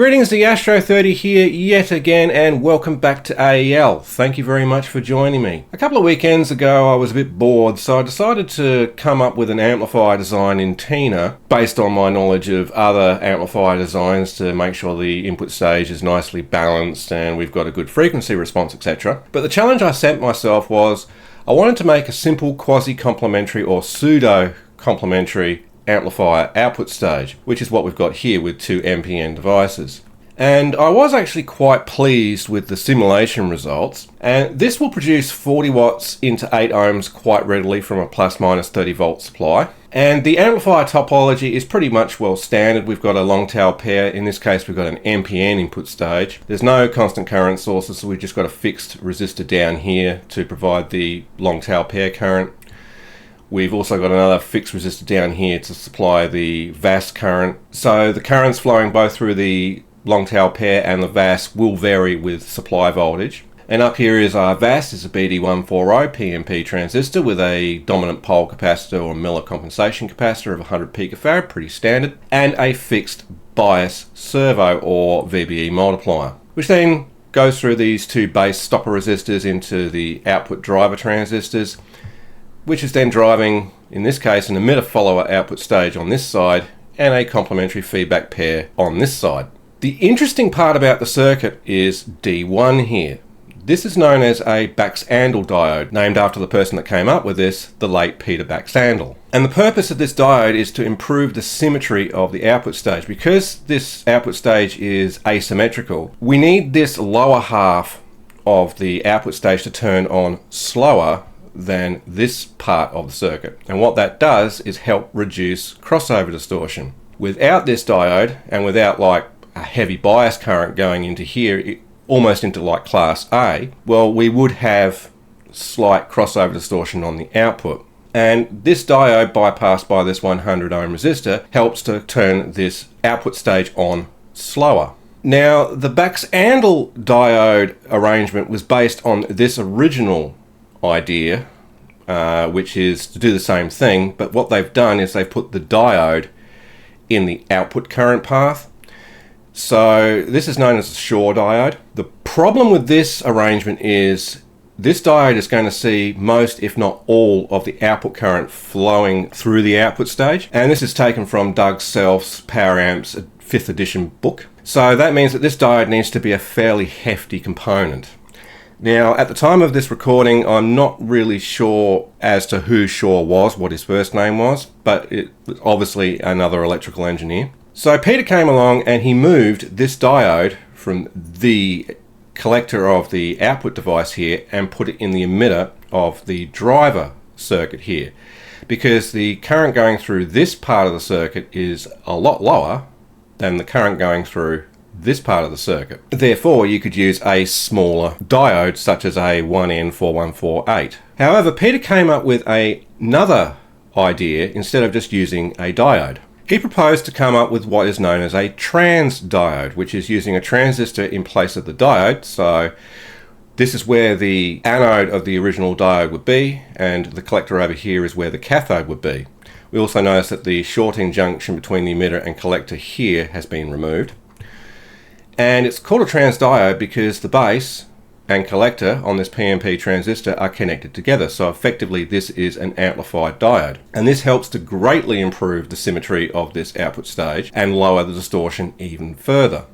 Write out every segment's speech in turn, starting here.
Greetings, the Astro 30 here yet again, and welcome back to AEL. Thank you very much for joining me. A couple of weekends ago I was a bit bored, so I decided to come up with an amplifier design in Tina based on my knowledge of other amplifier designs to make sure the input stage is nicely balanced and we've got a good frequency response, etc. But the challenge I set myself was I wanted to make a simple quasi-complementary or pseudo-complementary amplifier output stage, which is what we've got here with two MPN devices. And I was actually quite pleased with the simulation results, and this will produce 40 watts into 8 ohms quite readily from a plus minus 30 volt supply. And the amplifier topology is pretty much well standard. We've got a long tail pair. In this case we've got an MPN input stage. There's no constant current sources, so we've just got a fixed resistor down here to provide the long tail pair current. We've also got another fixed resistor down here to supply the VAS current. So the currents flowing both through the long tail pair and the VAS will vary with supply voltage. And up here is our VAS, is a BD140 PNP transistor with a dominant pole capacitor or Miller compensation capacitor of 100 picofarad, pretty standard, and a fixed bias servo or VBE multiplier, which then goes through these two base stopper resistors into the output driver transistors, which is then driving, in this case, an emitter follower output stage on this side and a complementary feedback pair on this side. The interesting part about the circuit is D1 here. This is known as a Baxandall diode, named after the person that came up with this, the late Peter Baxandall. And the purpose of this diode is to improve the symmetry of the output stage. Because this output stage is asymmetrical, we need this lower half of the output stage to turn on slower than this part of the circuit. And what that does is help reduce crossover distortion. Without this diode, and without like a heavy bias current going into here, almost into like class A, well, we would have slight crossover distortion on the output. And this diode, bypassed by this 100 ohm resistor, helps to turn this output stage on slower. Now, the Baxandall diode arrangement was based on this original idea, which is to do the same thing, but what they've done is they've put the diode in the output current path. So this is known as a Shore diode. The problem with this arrangement is this diode is going to see most, if not all, of the output current flowing through the output stage. And this is taken from Doug Self's Power Amps 5th edition book. So that means that this diode needs to be a fairly hefty component. Now, at the time of this recording, I'm not really sure as to who Shore was, what his first name was, but it was obviously another electrical engineer. So Peter came along and he moved this diode from the collector of the output device here and put it in the emitter of the driver circuit here, because the current going through this part of the circuit is a lot lower than the current going through this part of the circuit. Therefore, you could use a smaller diode such as a 1N4148. However, Peter came up with another idea instead of just using a diode. He proposed to come up with what is known as a trans diode, which is using a transistor in place of the diode. So this is where the anode of the original diode would be, and the collector over here is where the cathode would be. We also notice that the shorting junction between the emitter and collector here has been removed. And it's called a trans diode because the base and collector on this PNP transistor are connected together. So effectively this is an amplified diode. And this helps to greatly improve the symmetry of this output stage and lower the distortion even further.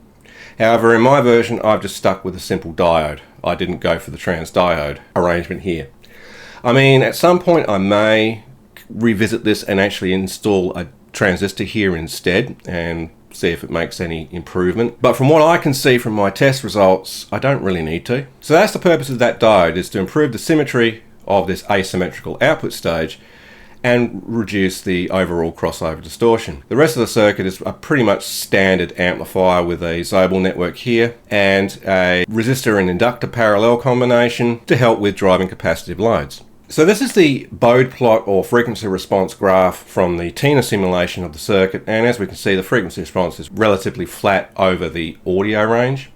However, in my version, I've just stuck with a simple diode. I didn't go for the trans diode arrangement here. I mean, at some point I may revisit this and actually install a transistor here instead and see if it makes any improvement. But from what I can see from my test results, I don't really need to. So that's the purpose of that diode, is to improve the symmetry of this asymmetrical output stage and reduce the overall crossover distortion. The rest of the circuit is a pretty much standard amplifier with a Zobel network here and a resistor and inductor parallel combination to help with driving capacitive loads. So this is the Bode plot or frequency response graph from the Tina simulation of the circuit, and as we can see, the frequency response is relatively flat over the audio range.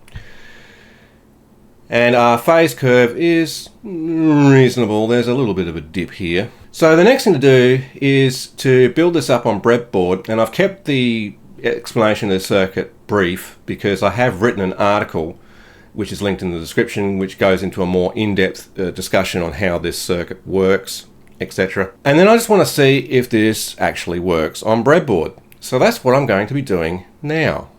And our phase curve is reasonable. There's a little bit of a dip here. So the next thing to do is to build this up on Breadboard, and I've kept the explanation of the circuit brief because I have written an article which is linked in the description, which goes into a more in-depth discussion on how this circuit works, etc. And then I just want to see if this actually works on breadboard. So that's what I'm going to be doing now.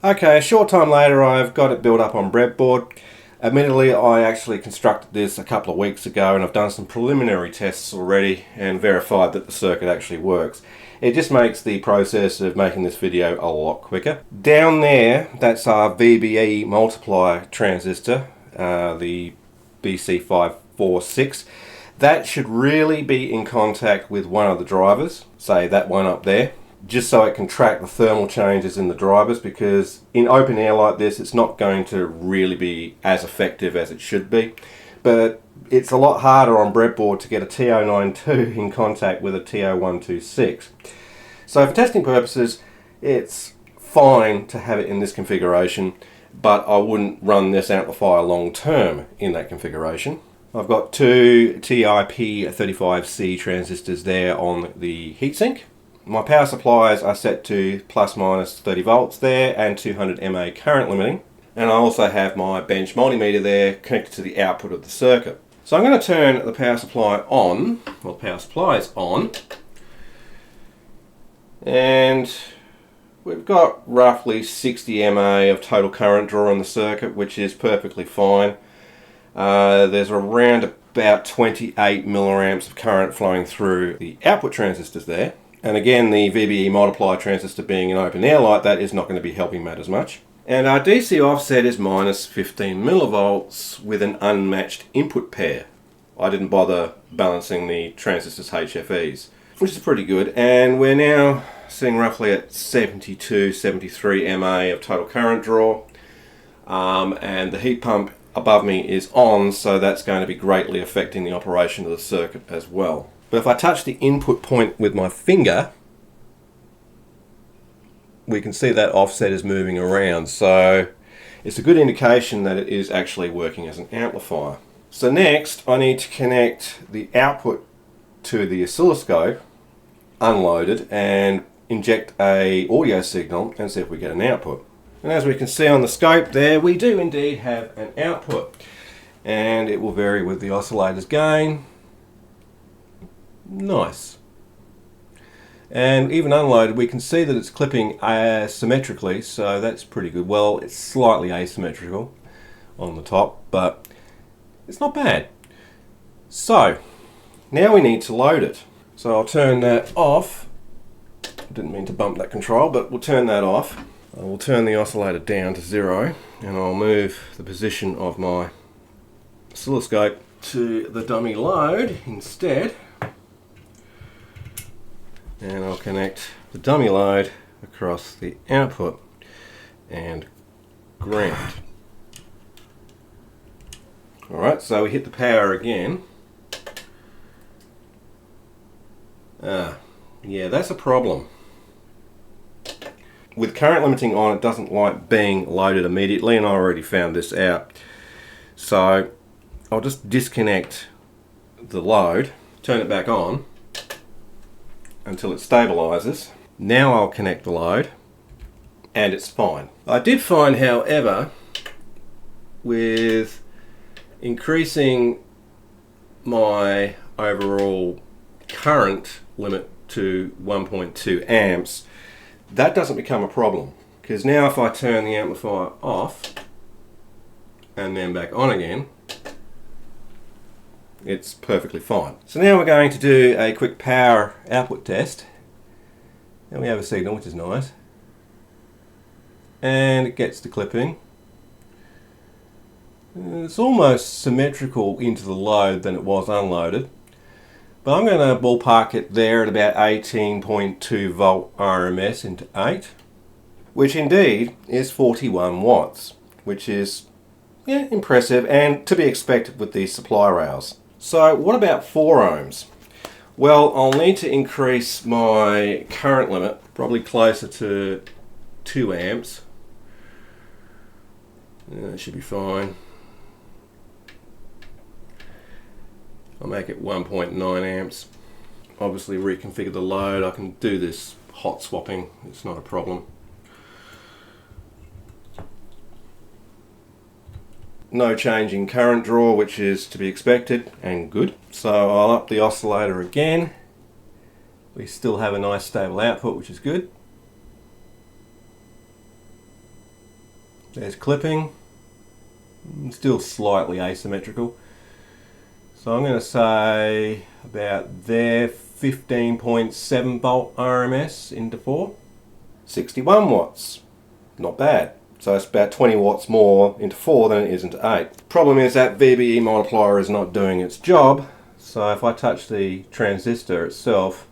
Okay, a short time later I've got it built up on breadboard. Admittedly, I actually constructed this a couple of weeks ago and I've done some preliminary tests already and verified that the circuit actually works. It just makes the process of making this video a lot quicker. Down there, that's our VBE multiplier transistor, the BC546. That should really be in contact with one of the drivers, say that one up there, just so it can track the thermal changes in the drivers, because in open air like this it's not going to really be as effective as it should be. But it's a lot harder on breadboard to get a T092 in contact with a T0126. So for testing purposes it's fine to have it in this configuration, but I wouldn't run this amplifier long term in that configuration. I've got two TIP35C transistors there on the heatsink. My power supplies are set to plus minus 30 volts there and 200 mA current limiting. And I also have my bench multimeter there connected to the output of the circuit. So I'm going to turn the power supply on, well, the power supply is on. And we've got roughly 60 mA of total current draw on the circuit, which is perfectly fine. There's around about 28 milliamps of current flowing through the output transistors there. And again, the VBE multiplier transistor being in open air like that is not going to be helping matters much. And our DC offset is minus 15 millivolts with an unmatched input pair. I didn't bother balancing the transistors HFEs, which is pretty good. And we're now sitting roughly at 72, 73 mA of total current draw. And the heat pump above me is on, so that's going to be greatly affecting the operation of the circuit as well. But if I touch the input point with my finger, we can see that offset is moving around. So it's a good indication that it is actually working as an amplifier. So next I need to connect the output to the oscilloscope, unloaded, and inject a audio signal and see if we get an output. And as we can see on the scope there, we do indeed have an output. And it will vary with the oscillator's gain. Nice. And even unloaded, we can see that it's clipping symmetrically, so that's pretty good. Well, it's slightly asymmetrical on the top, but it's not bad. So now we need to load it. So I'll turn that off. Didn't mean to bump that control, but we'll turn that off. I will turn the oscillator down to 0, and I'll move the position of my oscilloscope to the dummy load instead. And I'll connect the dummy load across the output and ground. Alright, so we hit the power again. Yeah, that's a problem. With current limiting on, it doesn't like being loaded immediately, and I already found this out. So I'll just disconnect the load, turn it back on until it stabilizes. Now I'll connect the load and it's fine. I did find, however, with increasing my overall current limit to 1.2 amps, that doesn't become a problem, because now if I turn the amplifier off and then back on again, it's perfectly fine. So now we're going to do a quick power output test, and we have a signal, which is nice, and it gets the clipping. It's almost symmetrical into the load than it was unloaded, but I'm going to ballpark it there at about 18.2 volt RMS into 8, which indeed is 41 watts, which is impressive and to be expected with these supply rails. So what about 4 ohms? Well, I'll need to increase my current limit, probably closer to 2 amps. That should be fine. I'll make it 1.9 amps. Obviously reconfigure the load. I can do this hot swapping, it's not a problem. No change in current draw, which is to be expected and good. So I'll up the oscillator again. We still have a nice stable output, which is good. There's clipping, still slightly asymmetrical. So I'm going to say about there, 15.7 volt RMS into 4. 61 watts, not bad. So it's about 20 watts more into 4 than it is into 8. Problem is that VBE multiplier is not doing its job. So if I touch the transistor itself,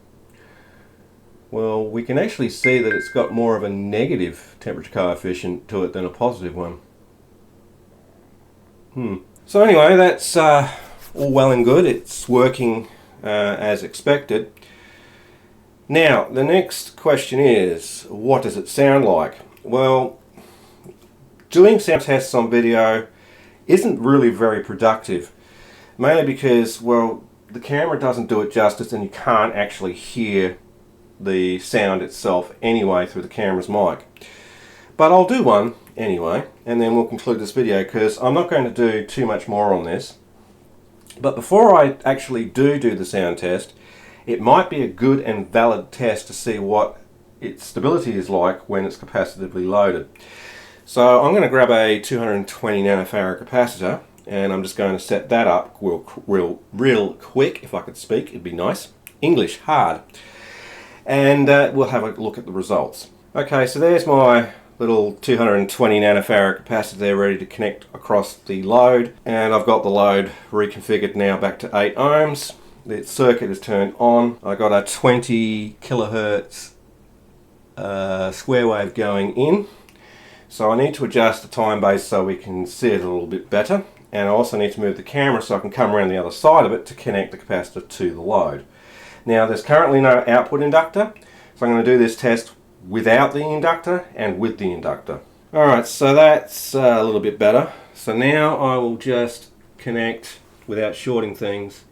well, we can actually see that it's got more of a negative temperature coefficient to it than a positive one. So anyway, that's all well and good. It's working as expected. Now, the next question is, what does it sound like? Well, doing sound tests on video isn't really very productive, mainly because, well, the camera doesn't do it justice and you can't actually hear the sound itself anyway through the camera's mic. But I'll do one anyway, and then we'll conclude this video because I'm not going to do too much more on this. But before I actually do the sound test, it might be a good and valid test to see what its stability is like when it's capacitively loaded. So I'm going to grab a 220 nanofarad capacitor and I'm just going to set that up real quick. If I could speak, it'd be nice. English hard. And we'll have a look at the results. Okay, so there's my little 220 nanofarad capacitor there ready to connect across the load, and I've got the load reconfigured now back to 8 ohms. The circuit is turned on. I got a 20 kilohertz square wave going in. So I need to adjust the time base so we can see it a little bit better, and I also need to move the camera so I can come around the other side of it to connect the capacitor to the load. Now there's currently no output inductor, so I'm going to do this test without the inductor and with the inductor. Alright, so that's a little bit better. So now I will just connect without shorting things.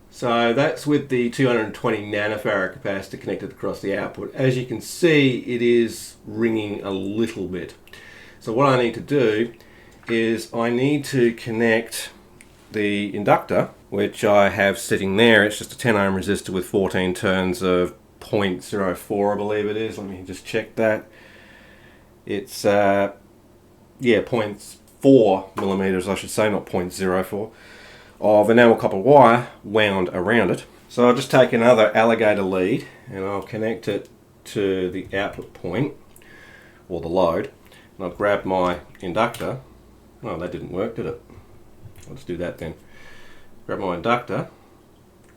So that's with the 220 nanofarad capacitor connected across the output. As you can see, it is ringing a little bit. So what I need to do is I need to connect the inductor, which I have sitting there. It's just a 10 ohm resistor with 14 turns of 0.04, I believe it is. Let me just check that. It's 0.4 millimeters, I should say, not 0.04. Of enamel copper wire wound around it. So I'll just take another alligator lead and I'll connect it to the output point, or the load, and I'll grab my inductor. Oh, that didn't work, did it? Let's do that then. Grab my inductor,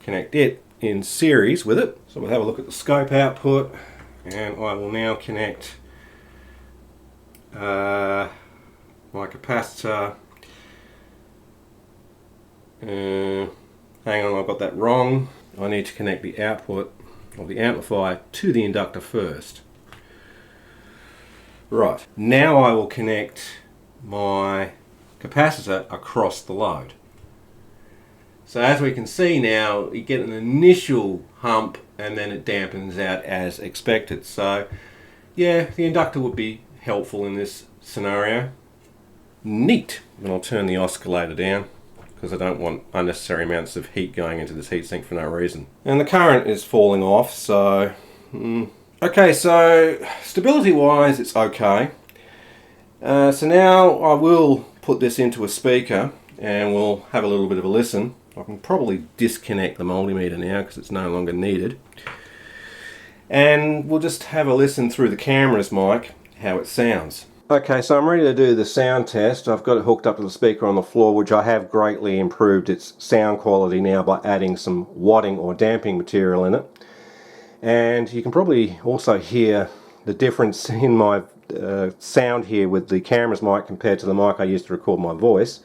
connect it in series with it. So we'll have a look at the scope output, and I will now connect my capacitor. Hang on, I've got that wrong. I need to connect the output of the amplifier to the inductor first. Right, now I will connect my capacitor across the load. So as we can see now, you get an initial hump and then it dampens out as expected. So yeah, the inductor would be helpful in this scenario. Neat. And I'll turn the oscillator down, because I don't want unnecessary amounts of heat going into this heatsink for no reason. And the current is falling off, so... Okay, so stability wise it's okay. So now I will put this into a speaker and we'll have a little bit of a listen. I can probably disconnect the multimeter now because it's no longer needed. And we'll just have a listen through the camera's mic how it sounds. Okay, so I'm ready to do the sound test. I've got it hooked up to the speaker on the floor, which I have greatly improved its sound quality now by adding some wadding or damping material in it. And you can probably also hear the difference in my sound here with the camera's mic compared to the mic I used to record my voice.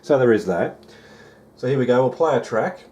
So there is that. So here we go, we'll play a track.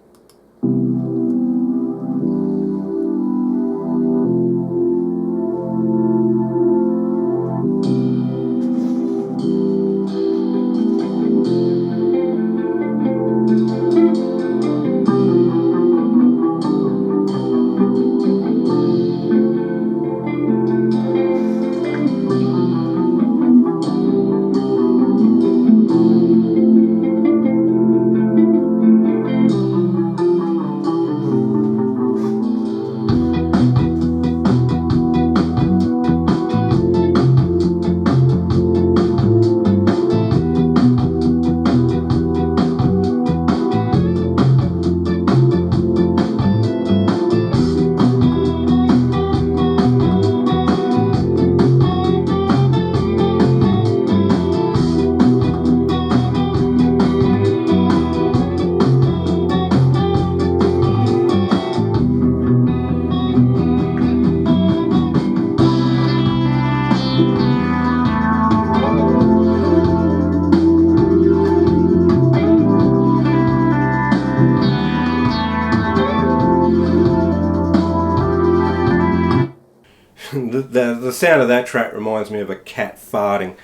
the sound of that track reminds me of a cat farting.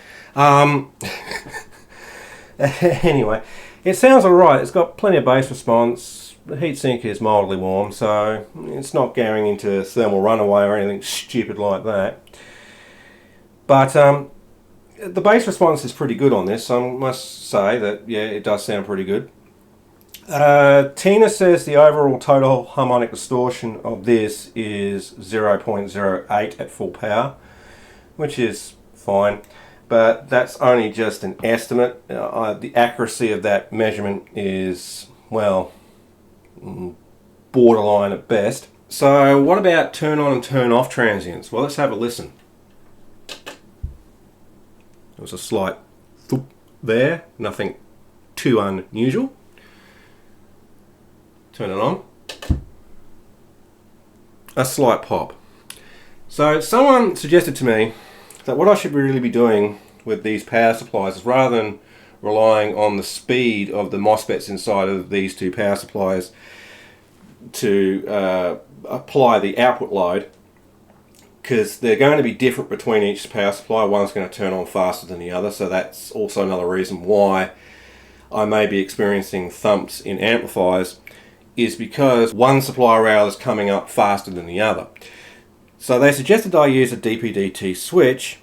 Anyway, it sounds alright. It's got plenty of bass response. The heatsink is mildly warm, so it's not going into thermal runaway or anything stupid like that. But the bass response is pretty good on this. I must say that, yeah, it does sound pretty good. Tina says the overall total harmonic distortion of this is 0.08 at full power, which is fine, but that's only just an estimate. The accuracy of that measurement is, well, borderline at best. So what about turn on and turn off transients? Well, let's have a listen. There was a slight thump there, nothing too unusual. Turn it on. A slight pop. So someone suggested to me that what I should really be doing with these power supplies is, rather than relying on the speed of the MOSFETs inside of these two power supplies to apply the output load, because they're going to be different between each power supply. One's going to turn on faster than the other, so that's also another reason why I may be experiencing thumps in amplifiers, is because one supply rail is coming up faster than the other. So they suggested I use a DP-DT switch,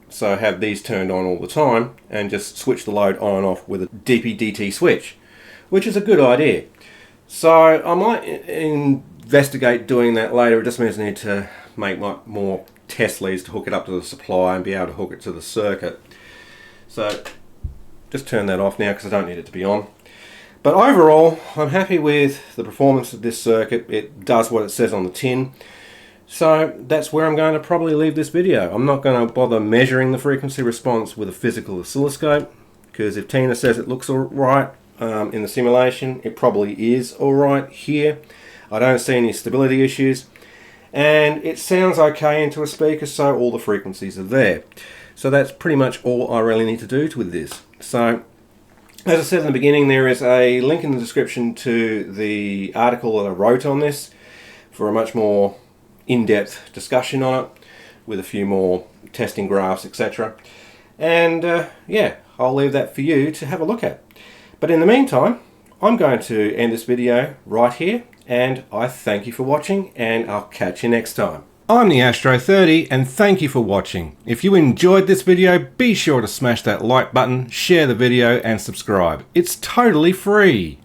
so have these turned on all the time and just switch the load on and off with a DP-DT switch, which is a good idea. So I might investigate doing that later. It just means I need to make more test leads to hook it up to the supply and be able to hook it to the circuit. So just turn that off now because I don't need it to be on. But overall, I'm happy with the performance of this circuit. It does what it says on the tin. So that's where I'm going to probably leave this video. I'm not going to bother measuring the frequency response with a physical oscilloscope, because if Tina says it looks alright in the simulation, it probably is alright here. I don't see any stability issues, and it sounds okay into a speaker, so all the frequencies are there. So that's pretty much all I really need to do with this. So as I said in the beginning, there is a link in the description to the article that I wrote on this for a much more in-depth discussion on it, with a few more testing graphs, etc. And yeah, I'll leave that for you to have a look at. But in the meantime, I'm going to end this video right here, and I thank you for watching, and I'll catch you next time. I'm the Astro 30, and thank you for watching. If you enjoyed this video, be sure to smash that like button, share the video, and subscribe. It's totally free.